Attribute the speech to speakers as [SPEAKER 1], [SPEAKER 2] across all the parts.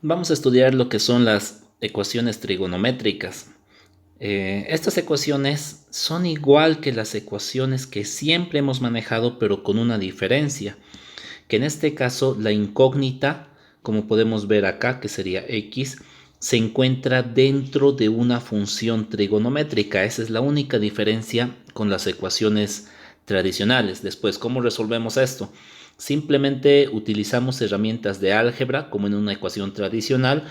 [SPEAKER 1] Vamos a estudiar lo que son las ecuaciones trigonométricas. Estas ecuaciones son igual que las ecuaciones que siempre hemos manejado, pero con una diferencia, que en este caso la incógnita, como podemos ver acá, que sería x, se encuentra dentro de una función trigonométrica. Esa es la única diferencia con las ecuaciones tradicionales. Después, ¿cómo resolvemos esto? Simplemente utilizamos herramientas de álgebra, como en una ecuación tradicional,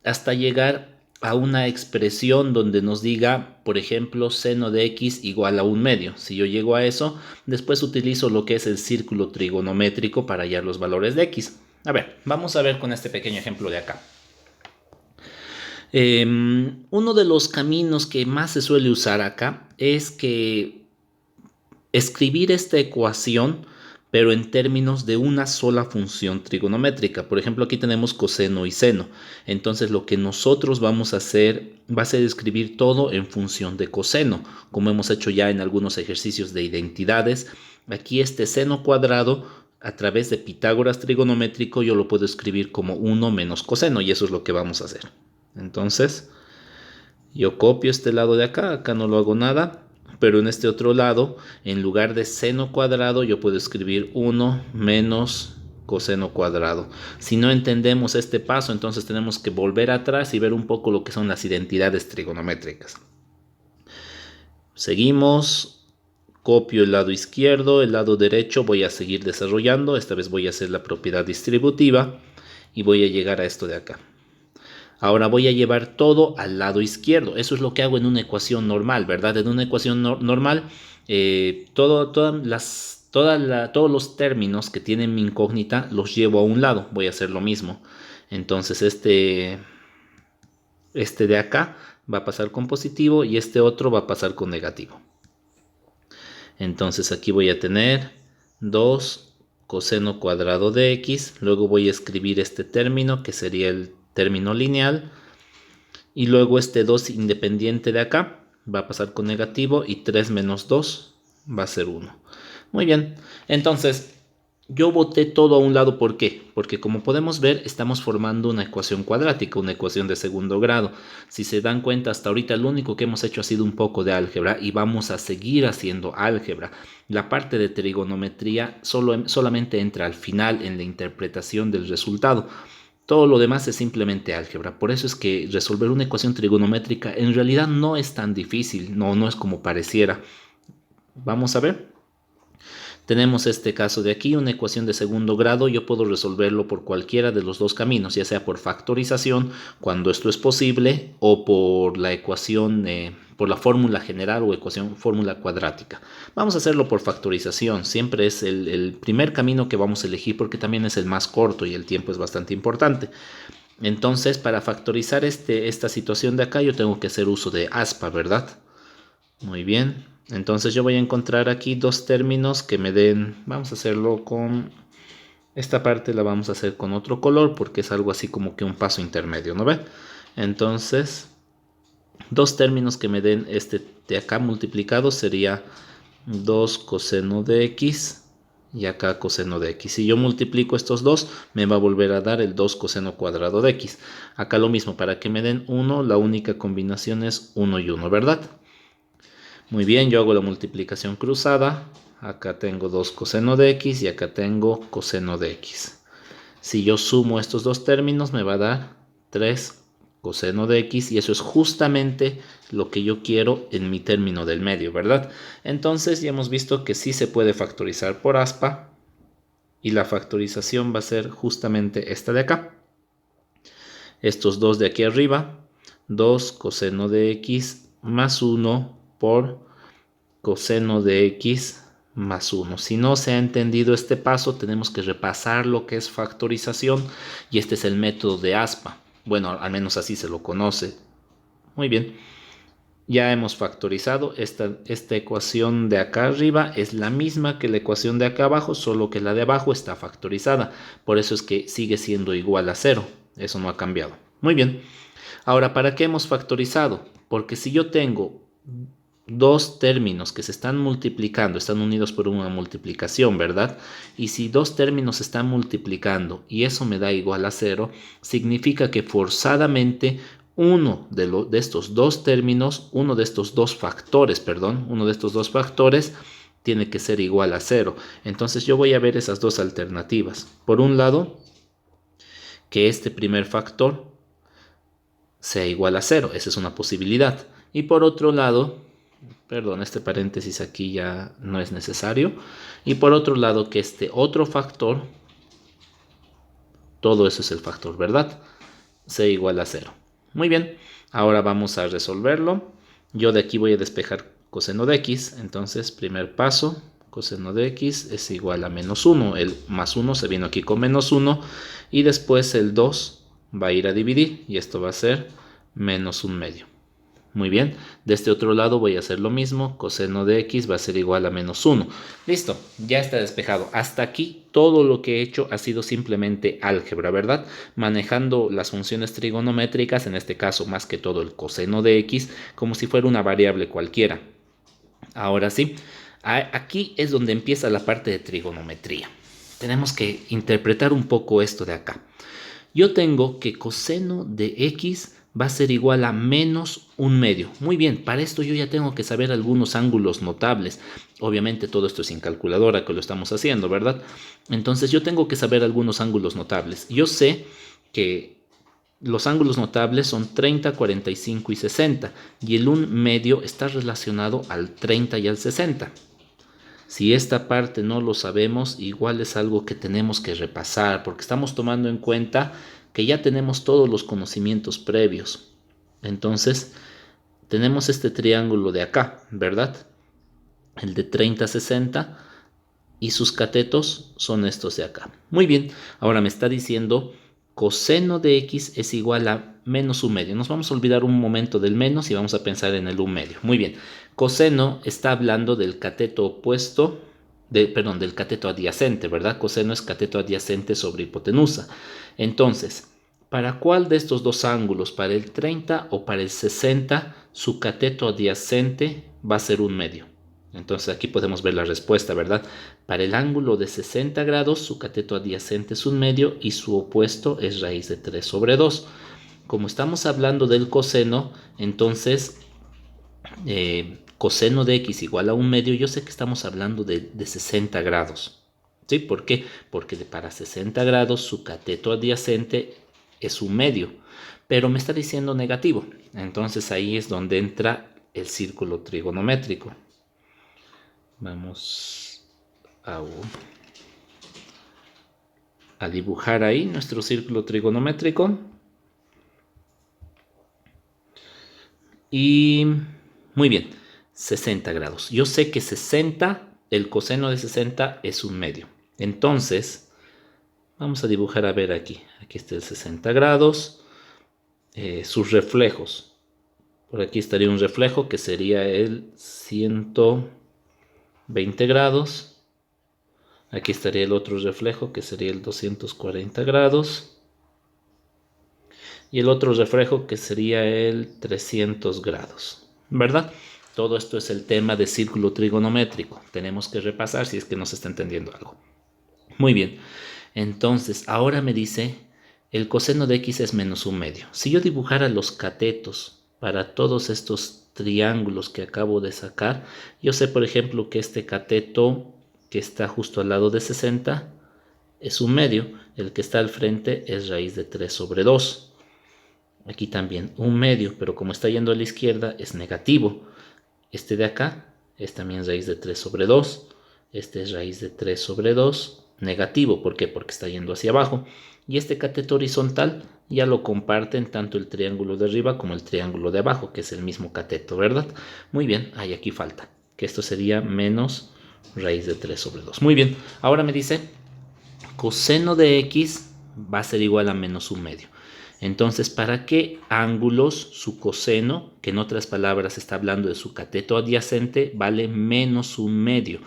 [SPEAKER 1] hasta llegar a una expresión donde nos diga, por ejemplo, seno de x igual a un medio. Si yo llego a eso, después utilizo lo que es el círculo trigonométrico para hallar los valores de x. A ver, vamos a ver con este pequeño ejemplo de acá. Uno de los caminos que más se suele usar acá es que escribir esta ecuación, pero en términos de una sola función trigonométrica. Por ejemplo, aquí tenemos coseno y seno. Entonces, lo que nosotros vamos a hacer va a ser escribir todo en función de coseno, como hemos hecho ya en algunos ejercicios de identidades. Aquí este seno cuadrado, a través de Pitágoras trigonométrico, yo lo puedo escribir como 1 menos coseno, y eso es lo que vamos a hacer. Entonces, yo copio este lado de acá, acá no lo hago nada, pero en este otro lado, en lugar de seno cuadrado, yo puedo escribir 1 menos coseno cuadrado. Si no entendemos este paso, entonces tenemos que volver atrás y ver un poco lo que son las identidades trigonométricas. Seguimos, copio el lado izquierdo, el lado derecho voy a seguir desarrollando, esta vez voy a hacer la propiedad distributiva y voy a llegar a esto de acá. Ahora voy a llevar todo al lado izquierdo. Eso es lo que hago en una ecuación normal, ¿verdad? En una ecuación normal, todos los términos que tienen mi incógnita los llevo a un lado. Voy a hacer lo mismo. Entonces este de acá va a pasar con positivo y este otro va a pasar con negativo. Entonces aquí voy a tener 2 coseno cuadrado de x. Luego voy a escribir este término que sería el término lineal, y luego este 2 independiente de acá va a pasar con negativo y 3 menos 2 va a ser 1. Muy bien, entonces yo boté todo a un lado. ¿Por qué? Porque como podemos ver, estamos formando una ecuación cuadrática, una ecuación de segundo grado. Si se dan cuenta, hasta ahorita lo único que hemos hecho ha sido un poco de álgebra y vamos a seguir haciendo álgebra. La parte de trigonometría solamente entra al final en la interpretación del resultado. Todo lo demás es simplemente álgebra. Por eso es que resolver una ecuación trigonométrica en realidad no es tan difícil, no es como pareciera. Vamos a ver. Tenemos este caso de aquí, una ecuación de segundo grado. Yo puedo resolverlo por cualquiera de los dos caminos, ya sea por factorización, cuando esto es posible, o por la ecuación, por la fórmula general o fórmula cuadrática. Vamos a hacerlo por factorización. Siempre es el primer camino que vamos a elegir porque también es el más corto y el tiempo es bastante importante. Entonces, para factorizar esta situación de acá, yo tengo que hacer uso de aspa, ¿verdad? Muy bien. Entonces yo voy a encontrar aquí dos términos que me den. Vamos a hacerlo con esta parte, la vamos a hacer con otro color porque es algo así como que un paso intermedio, ¿no ve? Entonces, dos términos que me den este de acá multiplicado sería 2 coseno de x y acá coseno de x. Si yo multiplico estos dos, me va a volver a dar el 2 coseno cuadrado de x. Acá lo mismo, para que me den 1, la única combinación es 1 y 1, ¿verdad? Muy bien, yo hago la multiplicación cruzada. Acá tengo 2 coseno de x y acá tengo coseno de x. Si yo sumo estos dos términos me va a dar 3 coseno de x, y eso es justamente lo que yo quiero en mi término del medio, ¿verdad? Entonces ya hemos visto que sí se puede factorizar por aspa, y la factorización va a ser justamente esta de acá. Estos dos de aquí arriba, 2 coseno de x más 1 por coseno de x más 1. Si no se ha entendido este paso, tenemos que repasar lo que es factorización, y este es el método de aspa. Bueno, al menos así se lo conoce. Muy bien. Ya hemos factorizado. Esta ecuación de acá arriba es la misma que la ecuación de acá abajo, solo que la de abajo está factorizada. Por eso es que sigue siendo igual a 0. Eso no ha cambiado. Muy bien. Ahora, ¿para qué hemos factorizado? Porque si yo tengo dos términos que se están multiplicando, están unidos por una multiplicación, ¿verdad? Y si dos términos se están multiplicando y eso me da igual a 0, significa que forzadamente uno de estos dos términos, uno de estos dos factores, perdón, uno de estos dos factores tiene que ser igual a 0. Entonces yo voy a ver esas dos alternativas. Por un lado, que este primer factor sea igual a 0, esa es una posibilidad. Y por otro lado, perdón, este paréntesis aquí ya no es necesario. Y por otro lado, que este otro factor, todo eso es el factor, ¿verdad? Sea igual a 0. Muy bien, ahora vamos a resolverlo. Yo de aquí voy a despejar coseno de x. Entonces, primer paso, coseno de x es igual a menos 1. El más 1 se vino aquí con menos 1. Y después el 2 va a ir a dividir. Y esto va a ser menos 1/2. Muy bien, de este otro lado voy a hacer lo mismo, coseno de x va a ser igual a menos 1. Listo, ya está despejado. Hasta aquí todo lo que he hecho ha sido simplemente álgebra, ¿verdad? Manejando las funciones trigonométricas, en este caso más que todo el coseno de x, como si fuera una variable cualquiera. Ahora sí, aquí es donde empieza la parte de trigonometría. Tenemos que interpretar un poco esto de acá. Yo tengo que coseno de x va a ser igual a menos 1/2. Muy bien, para esto yo ya tengo que saber algunos ángulos notables. Obviamente todo esto es sin calculadora que lo estamos haciendo, ¿verdad? Entonces yo tengo que saber algunos ángulos notables. Yo sé que los ángulos notables son 30, 45 y 60. Y el 1/2 está relacionado al 30 y al 60. Si esta parte no lo sabemos, igual es algo que tenemos que repasar porque estamos tomando en cuenta que ya tenemos todos los conocimientos previos. Entonces, tenemos este triángulo de acá, ¿verdad? El de 30, 60 y sus catetos son estos de acá. Muy bien, ahora me está diciendo coseno de x es igual a menos 1/2. Nos vamos a olvidar un momento del menos y vamos a pensar en el 1/2. Muy bien, coseno está hablando del cateto opuesto, perdón, del cateto adyacente, ¿verdad? Coseno es cateto adyacente sobre hipotenusa. Entonces, ¿para cuál de estos dos ángulos, para el 30 o para el 60, su cateto adyacente va a ser 1/2? Entonces aquí podemos ver la respuesta, ¿verdad? Para el ángulo de 60 grados, su cateto adyacente es 1/2 y su opuesto es raíz de 3 sobre 2. Como estamos hablando del coseno, entonces coseno de x igual a 1/2, yo sé que estamos hablando de 60 grados. ¿Sí? ¿Por qué? Porque para 60 grados su cateto adyacente es 1/2, pero me está diciendo negativo. Entonces ahí es donde entra el círculo trigonométrico. Vamos a dibujar ahí nuestro círculo trigonométrico. Y muy bien, 60 grados. Yo sé que 60, el coseno de 60 es 1/2. Entonces, vamos a dibujar, a ver aquí. Aquí está el 60 grados. Sus reflejos. Por aquí estaría un reflejo que sería el 120 grados. Aquí estaría el otro reflejo que sería el 240 grados. Y el otro reflejo que sería el 300 grados. ¿Verdad? Todo esto es el tema de círculo trigonométrico. Tenemos que repasar si es que no se está entendiendo algo. Muy bien. Entonces, ahora me dice el coseno de x es menos 1/2. Si yo dibujara los catetos para todos estos triángulos que acabo de sacar, yo sé, por ejemplo, que este cateto que está justo al lado de 60 es 1/2. El que está al frente es raíz de 3 sobre 2. Aquí también 1/2, pero como está yendo a la izquierda es negativo. Este de acá es también raíz de 3 sobre 2. Este es raíz de 3 sobre 2, negativo. ¿Por qué? Porque está yendo hacia abajo. Y este cateto horizontal ya lo comparten tanto el triángulo de arriba como el triángulo de abajo, que es el mismo cateto, ¿verdad? Muy bien, ahí aquí falta, que esto sería menos raíz de 3 sobre 2. Muy bien, ahora me dice coseno de x va a ser igual a menos 1/2. Entonces, ¿para qué ángulos su coseno, que en otras palabras está hablando de su cateto adyacente, vale menos 1/2?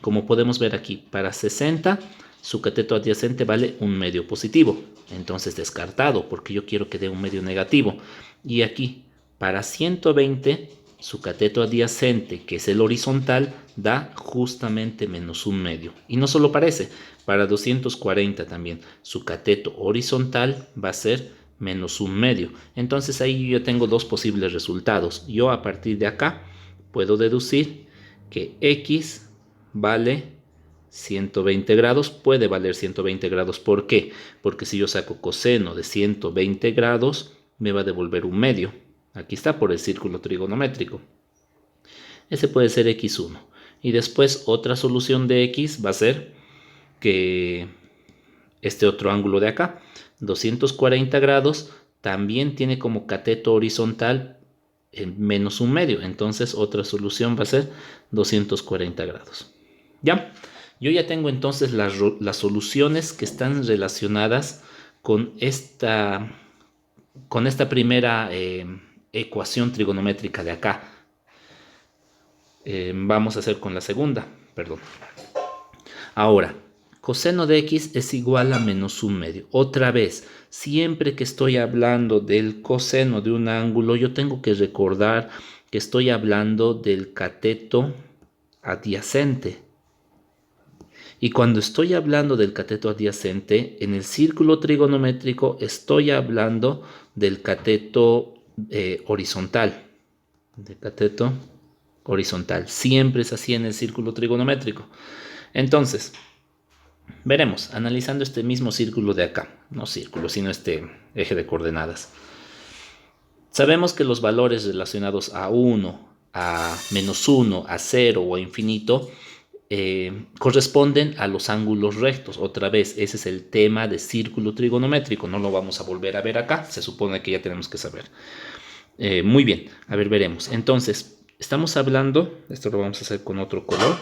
[SPEAKER 1] Como podemos ver aquí, para 60 su cateto adyacente vale 1/2 positivo. Entonces descartado, porque yo quiero que dé 1/2 negativo. Y aquí, para 120, su cateto adyacente, que es el horizontal, da justamente -1/2. Y no solo para ese, para 240 también, su cateto horizontal va a ser -1/2. Entonces ahí yo tengo dos posibles resultados. Yo a partir de acá puedo deducir que X vale 120 grados, puede valer 120 grados. ¿Por qué? Porque si yo saco coseno de 120 grados, me va a devolver 1/2. Aquí está por el círculo trigonométrico. Ese puede ser x1. Y después otra solución de x va a ser que este otro ángulo de acá, 240 grados, también tiene como cateto horizontal -1/2. Entonces otra solución va a ser 240 grados. ¿Ya? Yo ya tengo entonces las soluciones que están relacionadas con esta primera ecuación trigonométrica de acá. Vamos a hacer con la segunda, perdón. Ahora, coseno de x es igual a -1/2. Otra vez, siempre que estoy hablando del coseno de un ángulo, yo tengo que recordar que estoy hablando del cateto adyacente. Y cuando estoy hablando del cateto adyacente, en el círculo trigonométrico estoy hablando del cateto horizontal. Del cateto horizontal. Siempre es así en el círculo trigonométrico. Entonces, veremos, analizando este mismo círculo de acá. No círculo, sino este eje de coordenadas. Sabemos que los valores relacionados a 1, a -1, a 0 o a infinito corresponden a los ángulos rectos. Otra vez, ese es el tema de círculo trigonométrico. No lo vamos a volver a ver acá. Se supone que ya tenemos que saber. Muy bien, a ver, veremos. Entonces, estamos hablando, esto lo vamos a hacer con otro color,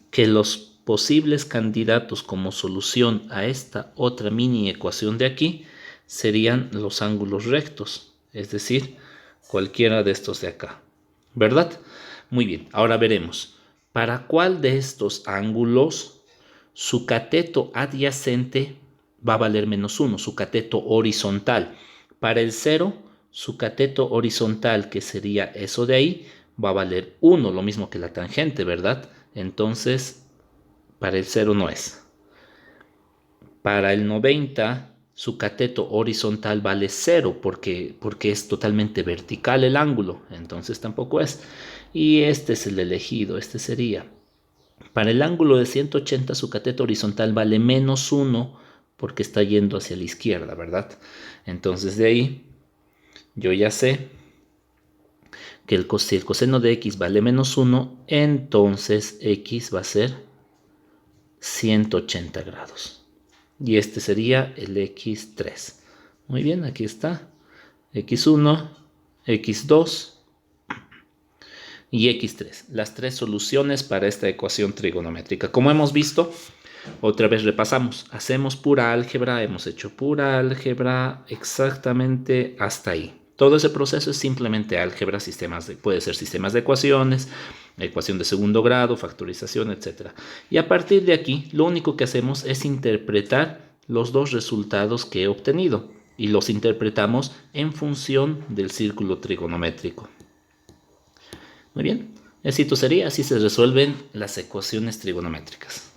[SPEAKER 1] que los posibles candidatos como solución a esta otra mini ecuación de aquí serían los ángulos rectos, es decir, cualquiera de estos de acá, ¿verdad? Muy bien, ahora veremos para cuál de estos ángulos su cateto adyacente va a valer -1, su cateto horizontal. Para el 0, su cateto horizontal, que sería eso de ahí, va a valer 1, lo mismo que la tangente, ¿verdad? Entonces, para el 0 no es. Para el 90, su cateto horizontal vale 0 porque es totalmente vertical el ángulo, entonces tampoco es. Y este es el elegido, este sería. Para el ángulo de 180, su cateto horizontal vale -1 porque está yendo hacia la izquierda, ¿verdad? Entonces de ahí yo ya sé que si el coseno de x vale -1, entonces x va a ser 180 grados. Y este sería el x3. Muy bien, aquí está. x1, x2 y x3. Las tres soluciones para esta ecuación trigonométrica. Como hemos visto, otra vez repasamos. Hacemos pura álgebra, hemos hecho pura álgebra exactamente hasta ahí. Todo ese proceso es simplemente álgebra, puede ser sistemas de ecuaciones, ecuación de segundo grado, factorización, etc. Y a partir de aquí, lo único que hacemos es interpretar los dos resultados que he obtenido y los interpretamos en función del círculo trigonométrico. Muy bien, así se resuelven las ecuaciones trigonométricas.